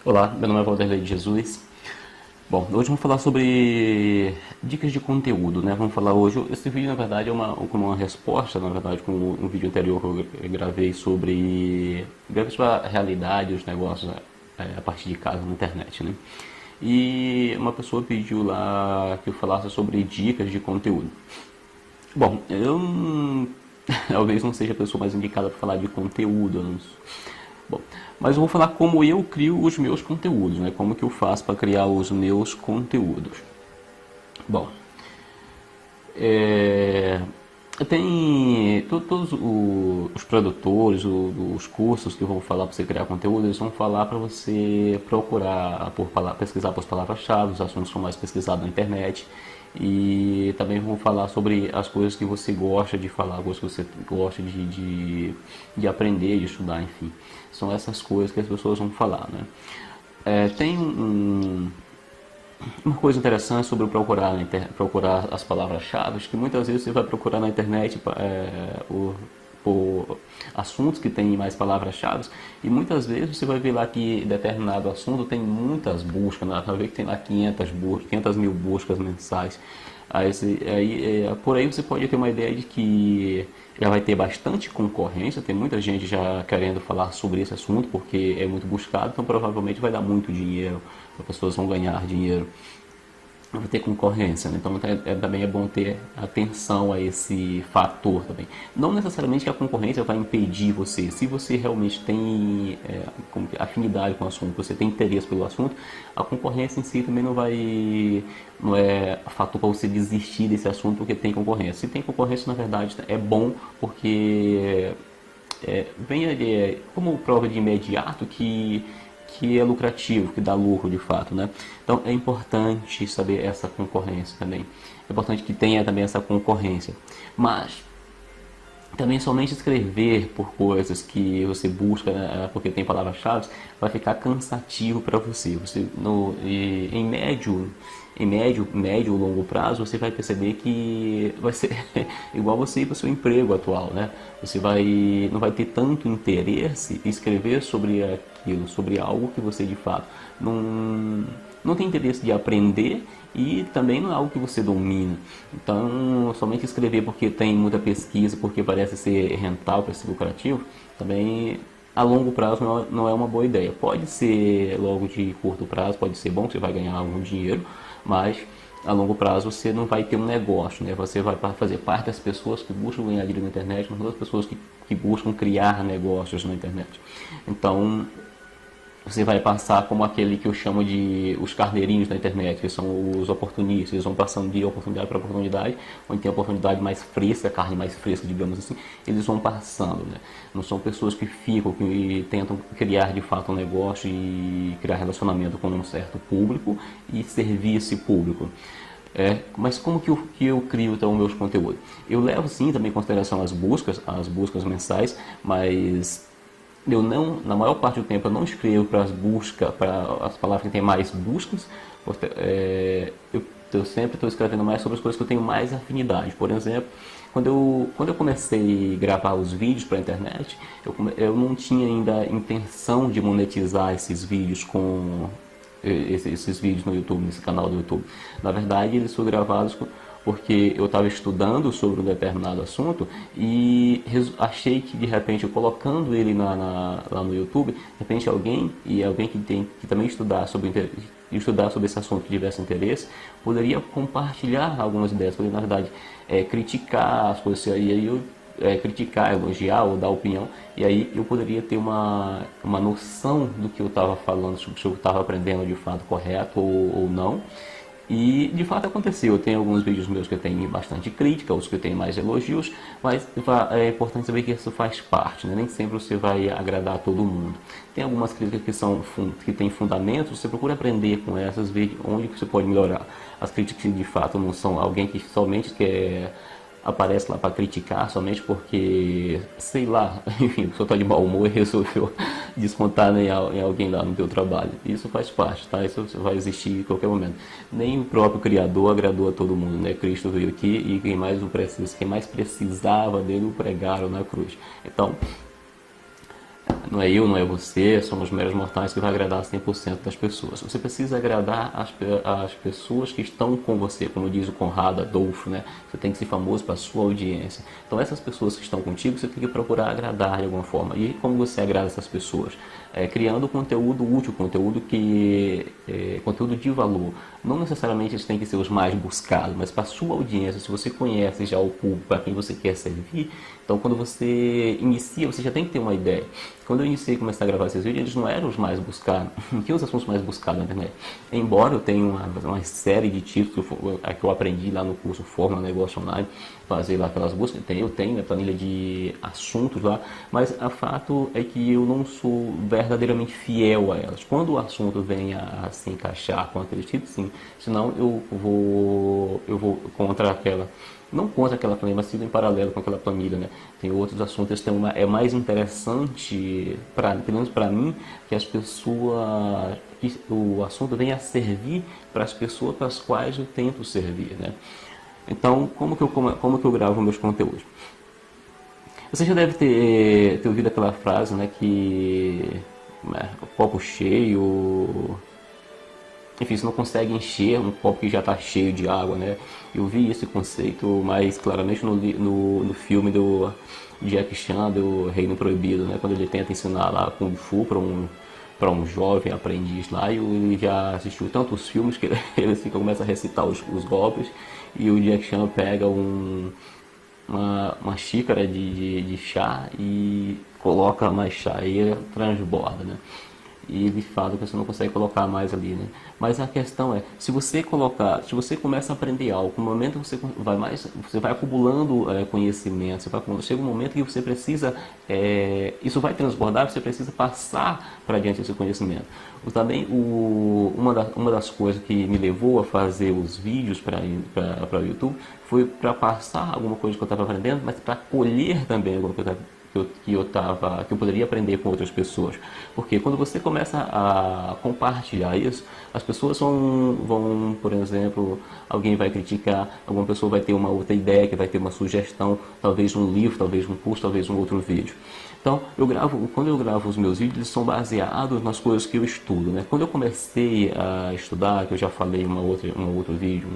Olá, meu nome é Valderlei de Jesus. Bom, hoje vamos falar sobre dicas de conteúdo, né? Vamos falar hoje, esse vídeo na verdade é uma resposta, na verdade, com um vídeo anterior que eu gravei sobre a realidade, os negócios a partir de casa na internet, né? E uma pessoa pediu lá que eu falasse sobre dicas de conteúdo. Bom, talvez não seja a pessoa mais indicada para falar de conteúdo, eu não. Bom, mas eu vou falar como eu crio os meus conteúdos, né? Como que eu faço para criar os meus conteúdos. Bom, é, tem todos os produtores, os cursos que vão falar para você criar conteúdo, eles vão falar para você procurar pesquisar por palavras-chave, os assuntos que são mais pesquisados na internet. E também vão falar sobre as coisas que você gosta de falar, coisas que você gosta de aprender, de estudar, enfim. São essas coisas que as pessoas vão falar, né? Tem uma coisa interessante sobre procurar as palavras-chave, que muitas vezes você vai procurar na internet por assuntos que têm mais palavras-chave, e muitas vezes você vai ver lá que determinado assunto tem muitas buscas, né? Vai ver que tem lá 500 mil buscas mensais. Por aí você pode ter uma ideia de que já vai ter bastante concorrência, tem muita gente já querendo falar sobre esse assunto porque é muito buscado, então provavelmente vai dar muito dinheiro, as pessoas vão ganhar dinheiro, vai ter concorrência, né? Então também é bom ter atenção a esse fator também. Não necessariamente que a concorrência vai impedir você, se você realmente tem afinidade com o assunto, você tem interesse pelo assunto, a concorrência em si também não é fator para você desistir desse assunto porque tem concorrência. Se tem concorrência, na verdade, é bom porque como prova de imediato que é lucrativo, que dá lucro de fato, né? Então é importante saber essa concorrência também. É importante que tenha também essa concorrência. Mas também somente escrever por coisas que você busca, né, porque tem palavras-chave, vai ficar cansativo para você. Médio ou longo prazo, você vai perceber que vai ser igual você ir para o seu emprego atual, né? Não vai ter tanto interesse em escrever sobre aquilo, sobre algo que você de fato não tem interesse de aprender e também não é algo que você domina. Então, somente escrever porque tem muita pesquisa, porque parece ser rentável, parece ser lucrativo, também a longo prazo não é uma boa ideia. Pode ser logo de curto prazo, pode ser bom, você vai ganhar algum dinheiro, mas a longo prazo você não vai ter um negócio, né? Você vai fazer parte das pessoas que buscam ganhar dinheiro na internet, mas das pessoas que buscam criar negócios na internet. Então, você vai passar como aquele que eu chamo de os carneirinhos da internet, que são os oportunistas. Eles vão passando de oportunidade para oportunidade, onde tem a oportunidade mais fresca, a carne mais fresca, digamos assim, eles vão passando, né? Não são pessoas que ficam, que tentam criar de fato um negócio e criar relacionamento com um certo público e servir esse público. Mas como que eu crio então meus conteúdos? Eu levo sim também em consideração as buscas mensais, mas eu não, na maior parte do tempo eu não escrevo para as palavras que têm mais buscas. Eu sempre estou escrevendo mais sobre as coisas que eu tenho mais afinidade. Por exemplo, quando eu comecei a gravar os vídeos para a internet, eu não tinha ainda a intenção de monetizar esses vídeos esses vídeos no YouTube, nesse canal do YouTube. Na verdade, eles foram gravados porque eu estava estudando sobre um determinado assunto e achei que de repente, colocando ele lá no YouTube, de repente alguém que também estudar sobre esse assunto, que tivesse interesse, poderia compartilhar algumas ideias, poderia na verdade criticar as coisas, e aí eu criticar, elogiar ou dar opinião, e aí eu poderia ter uma noção do que eu estava falando, se eu estava aprendendo de fato correto ou não. E de fato aconteceu. Eu tenho alguns vídeos meus que tem bastante crítica, outros que tem mais elogios, mas é importante saber que isso faz parte, né? Nem sempre você vai agradar a todo mundo. Tem algumas críticas que têm fundamentos, você procura aprender com essas, ver onde que você pode melhorar. As críticas que de fato não são alguém que somente quer aparece lá para criticar somente porque, sei lá, enfim, a pessoa está de mau humor e resolveu descontar em alguém lá no teu trabalho. Isso faz parte, tá? Isso vai existir em qualquer momento. Nem o próprio Criador agradou a todo mundo, né? Cristo veio aqui e quem mais precisava dele o pregaram na cruz. Então, Não é eu, não é você, somos meros mortais que vai agradar 100% das pessoas. Você precisa agradar as pessoas que estão com você, como diz o Conrado Adolfo, né? Você tem que ser famoso para a sua audiência. Então essas pessoas que estão contigo, você tem que procurar agradar de alguma forma. E como você agrada essas pessoas? Criando conteúdo útil, conteúdo de valor. Não necessariamente eles têm que ser os mais buscados, mas para a sua audiência, se você conhece já o público para quem você quer servir, então quando você inicia, você já tem que ter uma ideia. Quando eu iniciei e comecei a gravar esses vídeos, eles não eram os mais buscados. Tinha os assuntos mais buscados na internet. Embora eu tenha uma série de títulos que eu aprendi lá no curso Fórmula Negócio Online, fazer lá aquelas buscas, eu tenho a planilha de assuntos lá, mas o fato é que eu não sou verdadeiramente fiel a elas. Quando o assunto vem a se encaixar com aquele título, sim. Senão eu vou contra aquela. Não contra aquela planilha, mas sigo em paralelo com aquela planilha, né? Tem outros assuntos, é mais interessante, pelo menos para mim, que o assunto venha a servir para as pessoas para as quais eu tento servir, né? Então, como que eu gravo meus conteúdos? Você já deve ter ouvido aquela frase, né, que o copo cheio. Enfim, você não consegue encher um copo que já está cheio de água, né? Eu vi esse conceito mais claramente no filme do Jack Chan, do Reino Proibido, né? Quando ele tenta ensinar lá Kung Fu para um jovem aprendiz lá, e ele já assistiu tantos filmes que ele começa a recitar os golpes, e o Jack Chan pega uma xícara de chá e coloca mais chá, e ele transborda, né? E ele fala que você não consegue colocar mais ali, né? Mas a questão é, se você começa a aprender algo, no momento você vai acumulando conhecimento, chega um momento que você precisa, isso vai transbordar, você precisa passar para diante esse conhecimento. Também uma das coisas que me levou a fazer os vídeos para o YouTube foi para passar alguma coisa que eu estava aprendendo, mas para colher também alguma coisa que eu poderia aprender com outras pessoas. Porque quando você começa a compartilhar isso, as pessoas vão, por exemplo, alguém vai criticar, alguma pessoa vai ter uma outra ideia, que vai ter uma sugestão, talvez um livro, talvez um curso, talvez um outro vídeo. Então, quando eu gravo os meus vídeos, eles são baseados nas coisas que eu estudo, né? Quando eu comecei a estudar, que eu já falei em um outro vídeo,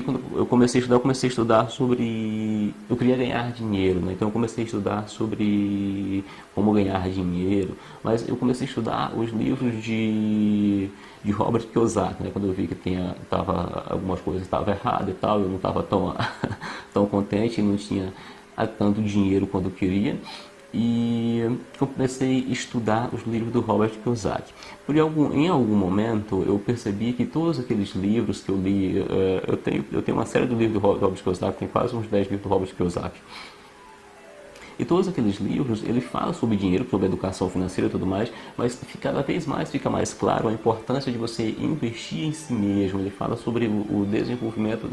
quando eu comecei a estudar sobre. Eu queria ganhar dinheiro, né? Então eu comecei a estudar sobre como ganhar dinheiro, mas eu comecei a estudar os livros de Robert Kiyosaki, né? Quando eu vi que algumas coisas estavam erradas e tal, eu não estava tão contente, não tinha tanto dinheiro quanto eu queria. E eu comecei a estudar os livros do Robert Kiyosaki. Em algum momento eu percebi que todos aqueles livros que eu li, eu tenho uma série de livros do Robert Kiyosaki, tem quase uns 10 livros do Robert Kiyosaki. E todos aqueles livros, ele fala sobre dinheiro, sobre educação financeira e tudo mais, mas cada vez mais fica mais claro a importância de você investir em si mesmo. Ele fala sobre o desenvolvimento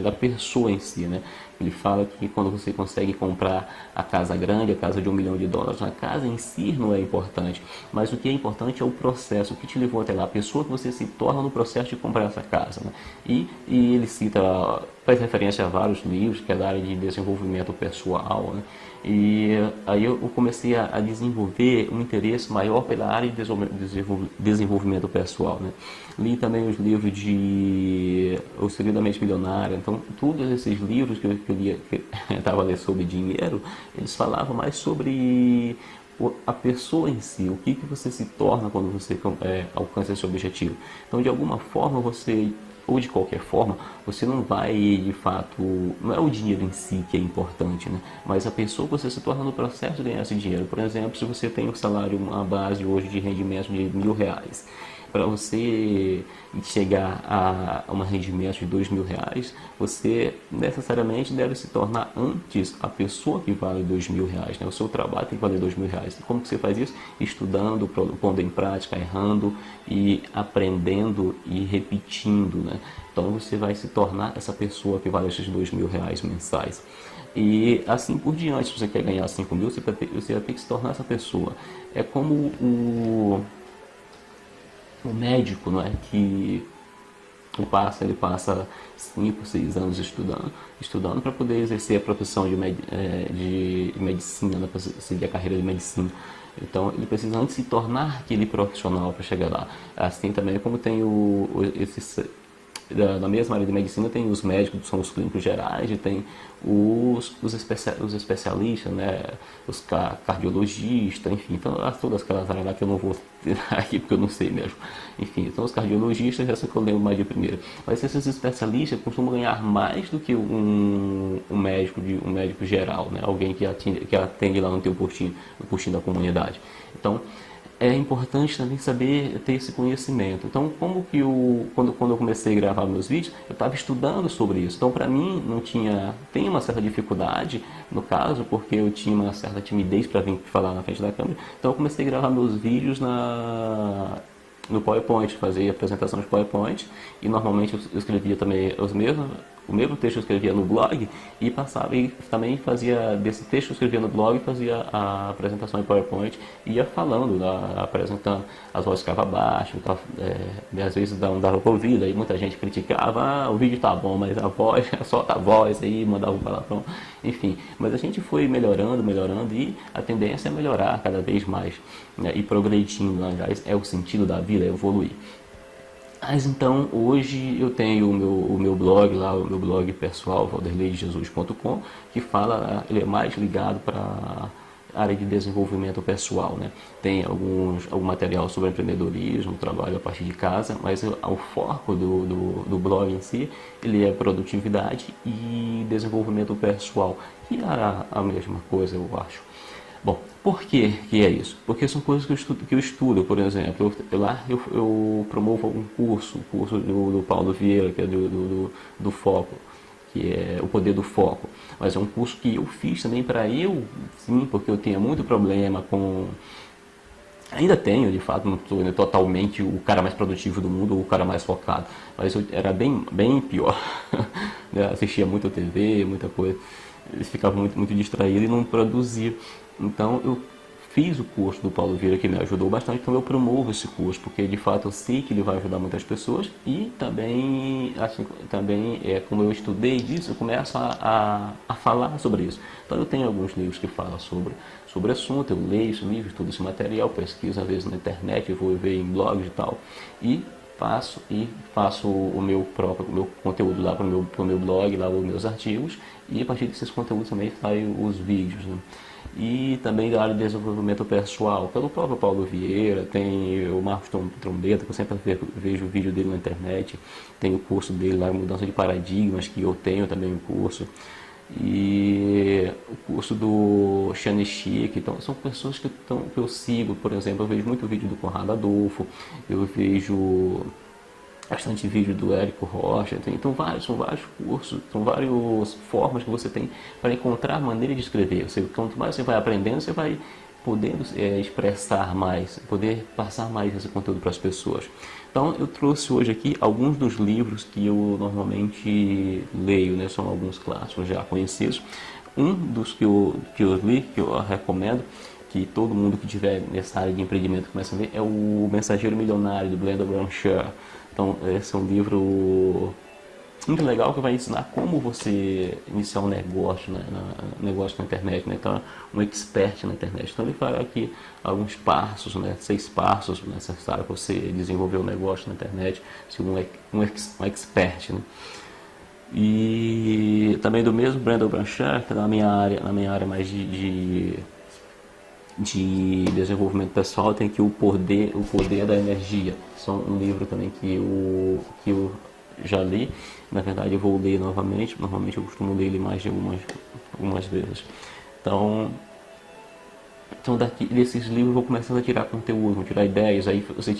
da pessoa em si, né? Ele fala que quando você consegue comprar a casa grande, a casa de $1 milhão, a casa em si não é importante, mas o que é importante é o processo, o que te levou até lá, a pessoa que você se torna no processo de comprar essa casa, né? E ele faz referência a vários livros que é da área de desenvolvimento pessoal, né? E aí eu comecei a desenvolver um interesse maior pela área de desenvolvimento pessoal, né? Li também os livros de O Segredo da Mente Milionária. Então, todos esses livros que eu estava lendo sobre dinheiro, eles falavam mais sobre a pessoa em si, o que você se torna quando você alcança esse objetivo. Então, de alguma forma, ou de qualquer forma, você não vai, de fato, não é o dinheiro em si que é importante, né? Mas a pessoa que você se torna no processo de ganhar esse dinheiro. Por exemplo, se você tem um salário, uma base hoje de rendimento de R$ 1.000, para você chegar a um rendimento de R$ 2.000, você necessariamente deve se tornar antes a pessoa que vale R$ 2.000, né? O seu trabalho tem que valer R$ 2.000. E como que você faz isso? Estudando, pondo em prática, errando e aprendendo e repetindo, né? Então você vai se tornar essa pessoa que vale esses R$ 2.000 mensais. E assim por diante. Se você quer ganhar 5 mil, você vai ter que se tornar essa pessoa. É como o médico, não é? Que ele passa 5, 6 anos estudando para poder exercer a profissão de medicina, né, para seguir a carreira de medicina. Então ele precisa antes se tornar aquele profissional para chegar lá. Assim também como tem na mesma área de medicina tem os médicos, que são os clínicos gerais, e tem os especialistas, né? Os cardiologistas, enfim, então, todas aquelas áreas lá que eu não vou tirar aqui porque eu não sei mesmo. Enfim, então os cardiologistas, essa que eu lembro mais de primeira. Mas esses especialistas costumam ganhar mais do que um médico geral, né? Alguém que atende lá no teu postinho, no postinho da comunidade. Então, é importante também saber ter esse conhecimento. Então, quando eu comecei a gravar meus vídeos, eu estava estudando sobre isso. Então, para mim, tem uma certa dificuldade, no caso, porque eu tinha uma certa timidez para vir falar na frente da câmera. Então, eu comecei a gravar meus vídeos no PowerPoint, fazia apresentação de PowerPoint, e normalmente eu escrevia também o mesmo texto que eu escrevia no blog, e passava e também fazia desse texto que eu escrevia no blog, fazia a apresentação em PowerPoint, ia falando, apresentando, as vozes ficavam baixas, então, às vezes não dava para ouvir, aí muita gente criticava, o vídeo tá bom, mas a voz, solta a voz aí, mandava um palavrão, enfim. Mas a gente foi melhorando, e a tendência é melhorar cada vez mais, né, e progredindo, né, é o sentido da vida, é evoluir. Mas então, hoje eu tenho o meu blog lá, o meu blog pessoal, valderleidejesus.com, que ele é mais ligado para a área de desenvolvimento pessoal, né? Tem algum material sobre empreendedorismo, trabalho a partir de casa, mas o foco do blog em si, ele é produtividade e desenvolvimento pessoal, que é a mesma coisa, eu acho. Bom, por que é isso? Porque são coisas que eu estudo, por exemplo. Eu promovo um curso, o curso do Paulo Vieira, que é do foco, que é o poder do foco. Mas é um curso que eu fiz também para eu, sim, porque eu tinha muito problema com... Ainda tenho, de fato, não sou totalmente o cara mais produtivo do mundo ou o cara mais focado, mas eu era bem pior. Assistia muito TV, muita coisa, ficava muito distraído e não produzia. Então eu fiz o curso do Paulo Vieira, que me ajudou bastante, então eu promovo esse curso, porque de fato eu sei que ele vai ajudar muitas pessoas, e também, assim, como eu estudei disso, eu começo a falar sobre isso. Então eu tenho alguns livros que falam sobre o assunto, eu leio esse livro, estudo esse material, pesquiso às vezes na internet, eu vou ver em blogs e tal, e faço o meu conteúdo lá para o meu blog, lá os meus artigos, e a partir desses conteúdos também saem os vídeos, né? E também da área de desenvolvimento pessoal, pelo próprio Paulo Vieira, tem o Marcos Trombeta, que eu sempre vejo o vídeo dele na internet, tem o curso dele lá, Mudança de Paradigmas, que eu tenho também um curso, e o curso do Shanichik. Então são pessoas que eu sigo, por exemplo, eu vejo muito vídeo do Conrado Adolfo, eu vejo bastante vídeo do Érico Rocha, são vários cursos, são várias formas que você tem para encontrar maneira de escrever. Quanto mais você vai aprendendo, você vai podendo expressar mais, poder passar mais esse conteúdo para as pessoas. Então eu trouxe hoje aqui alguns dos livros que eu normalmente leio, né? São alguns clássicos já conhecidos. Um dos que eu li, que eu recomendo, que todo mundo que tiver nessa área de empreendimento começa a ver, é o Mensageiro Milionário, do Brandon Brownshire. Então, esse é um livro muito legal que vai ensinar como você iniciar um negócio, né, negócio na internet, né? Então, um expert na internet. Então, ele fala aqui alguns passos, né, 6 passos necessários para você desenvolver um negócio na internet, ser um expert, né? E também do mesmo Brandon Brownshire, que é na minha área mais de desenvolvimento pessoal, tem aqui o poder da energia. São um livro também que eu já li. Na verdade eu vou ler novamente. Normalmente eu costumo ler ele mais de algumas vezes. Então desses livros eu vou começando a tirar conteúdo, vou tirar ideias, aí você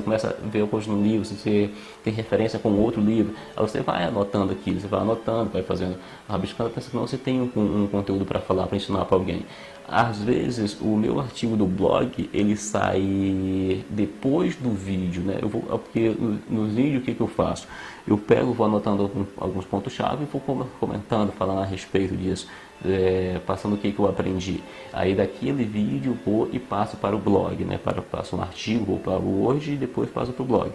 começa a ver coisas no livro, você tem referência com outro livro, aí você vai anotando aquilo, você vai anotando, vai fazendo, rabiscando, para que você tem um conteúdo para falar, para ensinar para alguém. Às vezes o meu artigo do blog, ele sai depois do vídeo, né? Porque no vídeo o que eu faço? Eu vou anotando alguns pontos-chave e vou comentando, falando a respeito disso. passando o que eu aprendi. Aí daquele vídeo vou e passo para o blog, né? Passo um artigo, vou para o Word e depois passo para o blog.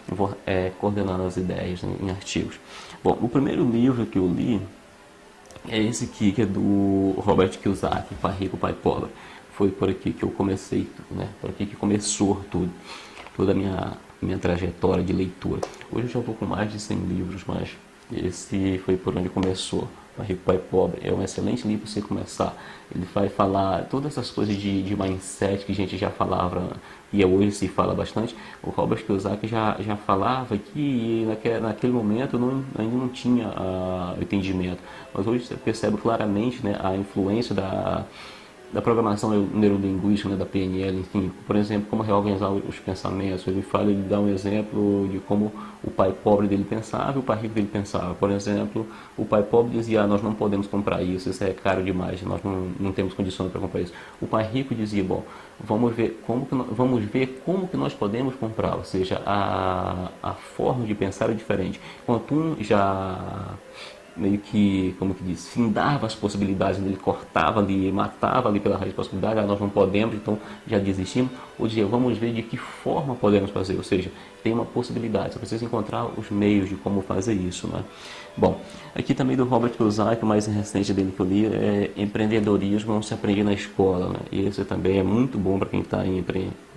Eu vou coordenando as ideias em artigos. Bom, o primeiro livro que eu li é esse aqui, que é do Robert Kiyosaki, Pai Rico, Pai Pobre. Foi por aqui que eu comecei tudo, né? Por aqui que começou tudo, toda a minha trajetória de leitura. Hoje eu já vou com mais de 100 livros, mas esse foi por onde começou. Pai Rico, Pai Pobre é um excelente livro para você começar. Ele vai falar todas essas coisas de mindset que a gente já falava e hoje se fala bastante. O Robert Kiyosaki já falava que naquele momento ainda não tinha entendimento, mas hoje você percebe claramente, né, a influência da programação neurolinguística, né, da PNL, enfim, por exemplo, como reorganizar os pensamentos. Ele dá um exemplo de como o pai pobre dele pensava e o pai rico dele pensava. Por exemplo, o pai pobre dizia: nós não podemos comprar isso é caro demais, nós não temos condições para comprar isso. O pai rico dizia: bom, vamos ver como que nós podemos comprar, ou seja, a forma de pensar é diferente. Quando um já meio que, como que diz, findava as possibilidades, ele cortava ali, matava ali pela raiz de possibilidade, nós não podemos, então já desistimos. Ou dizia: vamos ver de que forma podemos fazer, ou seja, tem uma possibilidade, só precisa encontrar os meios de como fazer isso, né? Bom, aqui também do Robert Kiyosaki, o mais recente dele que eu li é Empreendedorismo Não Se Aprende na Escola, né? E esse também é muito bom para quem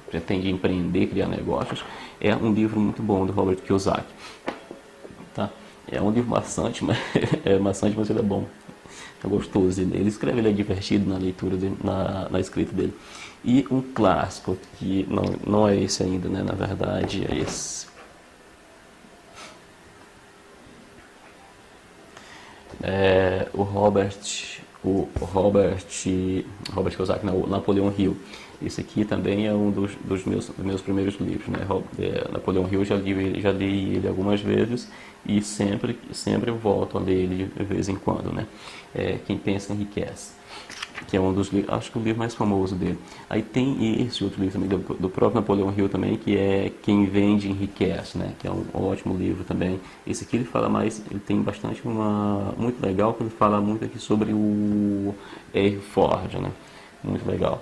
pretende empreender, criar negócios. É um livro muito bom do Robert Kiyosaki, tá? É um livro maçante, mas ele é bom. É gostoso. Ele escreve, ele é divertido na leitura, na escrita dele. E um clássico, que não é esse ainda, né? Na verdade, é esse. Robert Kiyosaki, não, Napoleão Hill. Esse aqui também é um dos meus primeiros livros, né? Napoleão Hill, já li ele algumas vezes e sempre volto a ler ele de vez em quando, né? Quem Pensa Enriquece, que é um dos livros, acho que o livro mais famoso dele. Aí tem esse outro livro também do próprio Napoleão Hill também, que é Quem Vende Enriquece, né? Que é um ótimo livro também. Esse aqui ele tem bastante muito legal, que ele fala muito aqui sobre o Henry Ford, né? Muito legal.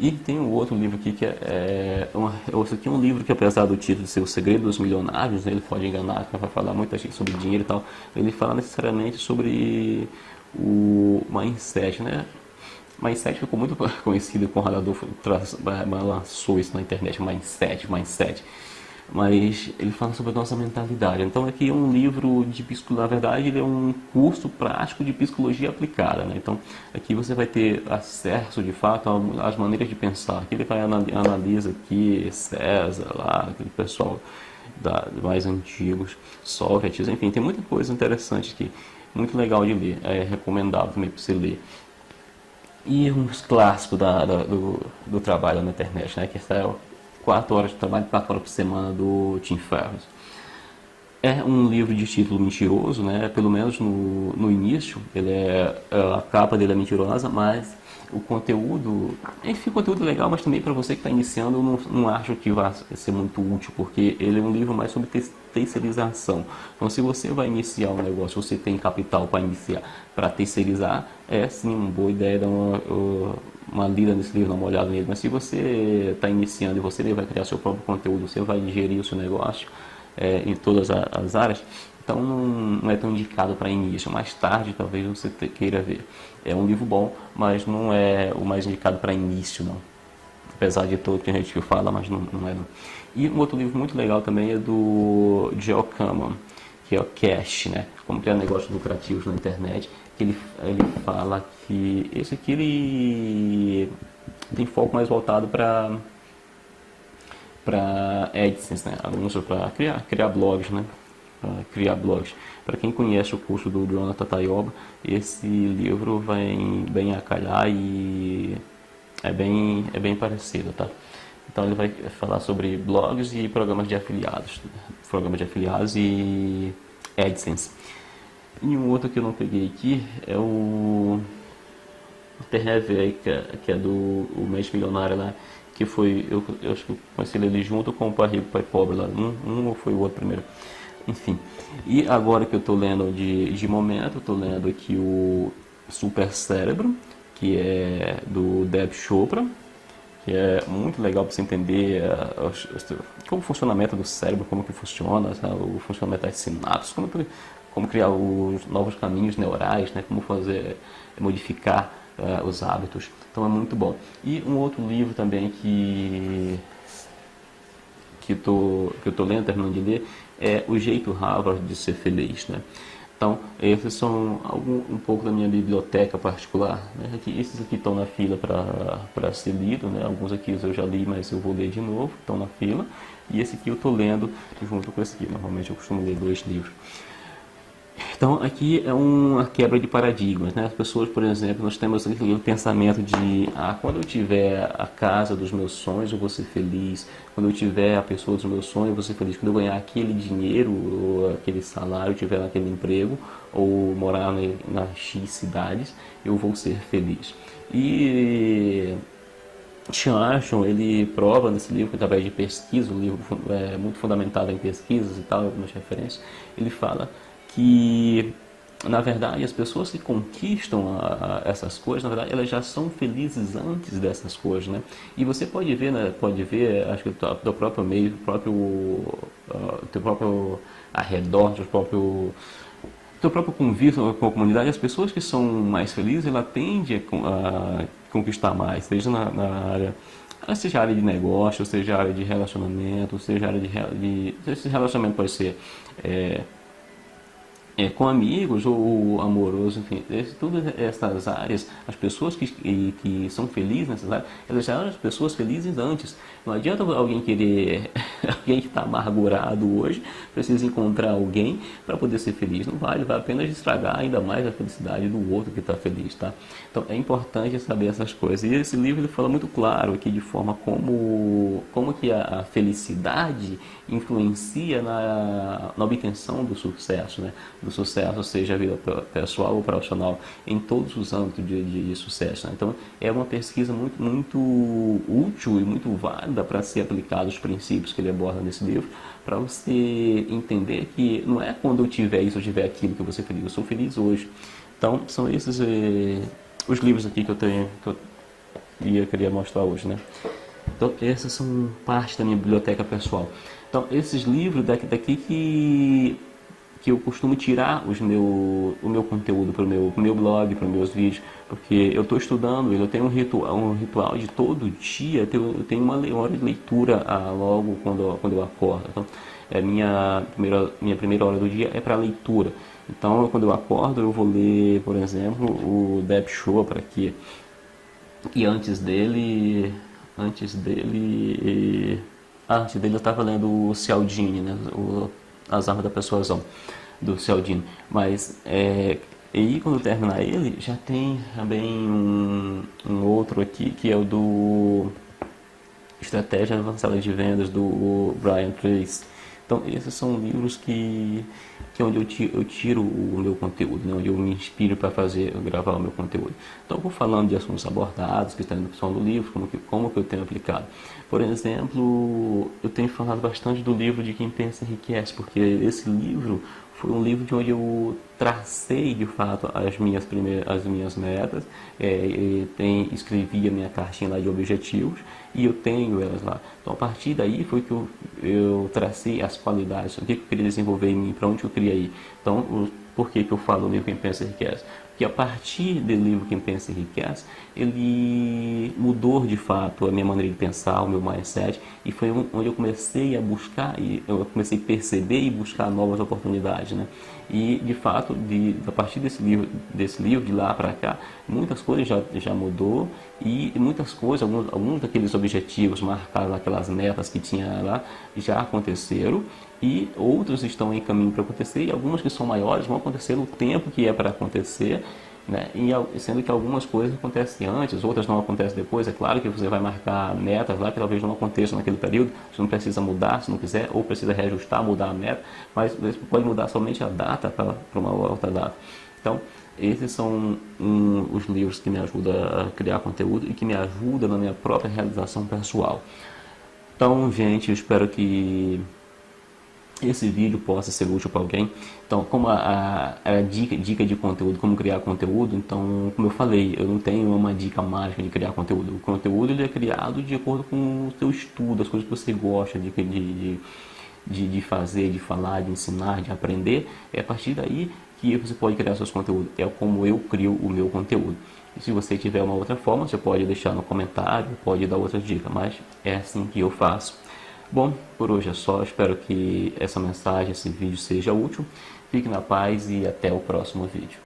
E tem um outro livro aqui que esse aqui é um livro que, apesar do título ser O Segredo dos Milionários, né, ele pode enganar, vai falar muita gente sobre dinheiro e tal. Ele fala necessariamente sobre o mindset, né? Mindset ficou muito conhecido, com o Radador lançou isso na internet, mindset. Mas ele fala sobre a nossa mentalidade. Então aqui é um livro de psicologia, na verdade ele é um curso prático de psicologia aplicada, né? Então aqui você vai ter acesso de fato às maneiras de pensar. Aqui ele vai analisa aqui César, lá, aquele pessoal mais antigos, Sócrates, enfim, tem muita coisa interessante aqui, muito legal de ler, é recomendável também para você ler. E uns clássicos do trabalho na internet, né? Que é 4 horas de trabalho, 4 horas por semana, do Tim Ferriss. É um livro de título mentiroso, né? Pelo menos no início, a capa dele é mentirosa, mas o conteúdo, enfim, o conteúdo é legal, mas também para você que está iniciando, eu não acho que vai ser muito útil, porque ele é um livro mais sobre terceirização. Então, se você vai iniciar um negócio, você tem capital para iniciar, para terceirizar, é sim uma boa ideia dar uma lida nesse livro, dar uma olhada nele. Mas se você está iniciando e você vai criar seu próprio conteúdo, você vai gerir o seu negócio em todas as áreas, então não é tão indicado para início. Mais tarde talvez você queira ver. É um livro bom, mas não é o mais indicado para início, não. Apesar de todo que a gente fala, mas não é não. E um outro livro muito legal também é do Joel Kahneman, que é o Cash, né? Como criar negócios lucrativos na internet. Que ele fala que esse aqui ele tem foco mais voltado para AdSense, né? Anúncios para criar blogs, né? Para criar blogs. Para quem conhece o curso do Jonathan Tayoba, esse livro vem bem a calhar e é bem parecido, tá? Então ele vai falar sobre blogs e programas de afiliados e AdSense. E um outro que eu não peguei aqui é o Terreve, que é do o Mente Milionário lá, que foi, eu acho que eu conheci ele junto com o Pai Rico, Pai Pobre lá, um ou foi o outro primeiro. Enfim. E agora que eu estou lendo de momento, eu estou lendo aqui o Super Cérebro, que é do Deepak Chopra, que é muito legal para você entender como o funcionamento do cérebro, como que funciona, sabe? O funcionamento das sinapses, como criar os novos caminhos neurais, né? Como fazer, modificar os hábitos. Então é muito bom. E um outro livro também que eu tô lendo, terminando de ler, é O Jeito Harvard de Ser Feliz, né? Então, esses são um pouco da minha biblioteca particular, né? Esses aqui estão na fila para ser lido, né? Alguns aqui eu já li, mas eu vou ler de novo, estão na fila. E esse aqui eu estou lendo junto com esse aqui. Normalmente eu costumo ler 2 livros. Então, aqui é uma quebra de paradigmas, né? As pessoas, por exemplo, nós temos aquele pensamento de quando eu tiver a casa dos meus sonhos, eu vou ser feliz. Quando eu tiver a pessoa dos meus sonhos, eu vou ser feliz. Quando eu ganhar aquele dinheiro, ou aquele salário, tiver naquele emprego, ou morar nas X cidades, eu vou ser feliz. E Churchill, ele prova nesse livro, através de pesquisa, um livro muito fundamentado em pesquisas e tal, algumas referências, ele fala que, na verdade, as pessoas que conquistam essas coisas, na verdade, elas já são felizes antes dessas coisas, né? E você pode ver, né, acho que do próprio meio, teu próprio arredor, teu próprio convívio com a comunidade, as pessoas que são mais felizes, ela tende a conquistar mais, seja na área, seja área de negócio, seja área de relacionamento, seja área de esse relacionamento pode ser com amigos ou amoroso, enfim, todas essas áreas, as pessoas que são felizes nessas áreas, elas já eram as pessoas felizes antes. Não adianta alguém querer, alguém que está amargurado hoje, precisa encontrar alguém para poder ser feliz. Não vale, vai apenas estragar ainda mais a felicidade do outro que está feliz, tá? Então é importante saber essas coisas. E esse livro ele fala muito claro aqui de forma como que a felicidade influencia na obtenção do sucesso, né? Do sucesso, seja a vida pessoal ou profissional, em todos os âmbitos de sucesso, né? Então, é uma pesquisa muito, muito útil e muito válida para ser aplicado os princípios que ele aborda nesse livro, para você entender que não é quando eu tiver isso, eu tiver aquilo que eu vou ser feliz, eu sou feliz hoje. Então, são esses os livros aqui que eu queria mostrar hoje, né? Então, essas são parte da minha biblioteca pessoal. Então, esses livros daqui que eu costumo tirar o meu conteúdo para o meu blog, para os meus vídeos, porque eu estou estudando, eu tenho um ritual de todo dia, eu tenho uma hora de leitura logo quando eu acordo. Então, minha primeira hora do dia é para leitura. Então, quando eu acordo, eu vou ler, por exemplo, o Deepak Chopra aqui. E antes dele eu estava lendo o Cialdini, né? As Armas da Persuasão, do Cialdini. Mas, e quando eu terminar ele, já tem também um outro aqui, que é o do Estratégia Avançada de Vendas, do Brian Tracy. Então, esses são livros que é onde eu tiro o meu conteúdo, né? Onde eu me inspiro para gravar o meu conteúdo. Então, eu vou falando de assuntos abordados, que estão na opção do livro, como que eu tenho aplicado. Por exemplo, eu tenho falado bastante do livro de Quem Pensa Enriquece, porque esse livro foi um livro de onde eu tracei, de fato, as minhas metas, escrevi a minha cartinha lá de objetivos, e eu tenho elas lá. Então, a partir daí foi que eu tracei as qualidades, o que eu queria desenvolver em mim, para onde eu queria ir. Então, por que eu falo no livro Quem Pensa Enriquece? Porque a partir do livro Quem Pensa Enriquece, ele mudou de fato a minha maneira de pensar, o meu mindset, e foi onde eu comecei a buscar, e eu comecei a perceber e buscar novas oportunidades, né? E de fato, a partir desse livro de lá para cá, muitas coisas já mudou, e muitas coisas, alguns daqueles objetivos marcados, aquelas metas que tinha lá, já aconteceram, e outros estão em caminho para acontecer, e algumas que são maiores vão acontecer no tempo que é para acontecer, né? E sendo que algumas coisas acontecem antes, outras não acontecem depois. É claro que você vai marcar metas lá que talvez não aconteçam naquele período, você não precisa mudar se não quiser, ou precisa reajustar, mudar a meta, mas você pode mudar somente a data para uma outra data. Então, esses são os livros que me ajudam a criar conteúdo e que me ajudam na minha própria realização pessoal. Então, gente, eu espero que esse vídeo possa ser útil para alguém. Então, como a dica de conteúdo, como criar conteúdo, então, como eu falei, eu não tenho uma dica mágica de criar conteúdo. O conteúdo ele é criado de acordo com o seu estudo, as coisas que você gosta de fazer, de falar, de ensinar, de aprender. É a partir daí que você pode criar seus conteúdos. É como eu crio o meu conteúdo. E se você tiver uma outra forma, você pode deixar no comentário, pode dar outra dica, mas é assim que eu faço. Bom, por hoje é só. Espero que essa mensagem, esse vídeo seja útil. Fique na paz e até o próximo vídeo.